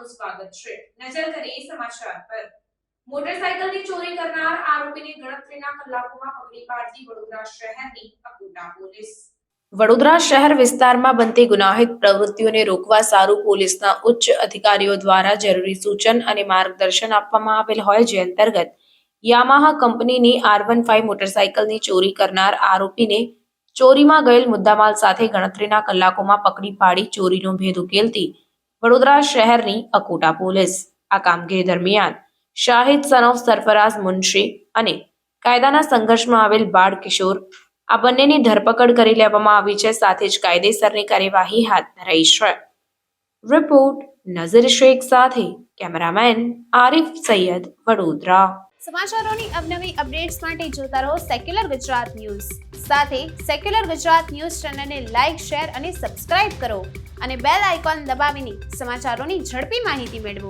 આપનું સ્વાગત છે। નજર કરીએ સમાચાર પર। મોટરસાયકલની ચોરી કરનાર આરોપીને ગણતરીના કલાકોમાં પકડી પાડતી વડોદરા શહેરની અકોટા પોલીસ। વડોદરા શહેર વિસ્તારમાં બનતી ગુનાહિત પ્રવૃત્તિઓને રોકવા સારું પોલીસના ઉચ્ચ અધિકારીઓ દ્વારા જરૂરી સૂચન અને માર્ગદર્શન આપવામાં આવેલ હોય, જે અંતર્ગત યામાહા કંપનીની R15 મોટરસાયકલની ચોરી કરનાર આરોપીને ચોરીમાં ગયેલ મુદ્દામાલ સાથે ગણતરીના કલાકોમાં પકડી પાડી ચોરીનો ભેદ ઉકેલતી વડોદરા શહેરની અકોટા પોલીસ। આ કામગીરી દરમિયાન શાહિદ સન ઓફ સરફરાઝ મુનશી અને કાયદાના સંઘર્ષમાં આવેલ બાળ કિશોર આ બંનેની ધરપકડ કરી લેવામાં આવી છે, સાથે જ કાયદેસરની કાર્યવાહી હાથ ધરાઈ છે। રિપોર્ટ નઝીર શેખ સાથે કેમેરામેન આરિફ સૈયદ, વડોદરા। સમાચારોની અવનવી અપડેટ્સ માટે જોતા રહો સેક્યુલર ગુજરાત ન્યૂઝ। સાથે સેક્યુલર ગુજરાત ન્યૂઝ ચેનલને લાઇક, શેર અને સબસ્ક્રાઇબ કરો અને બેલ આઇકોન દબાવીને સમાચારોની ઝડપી માહિતી મેળવો।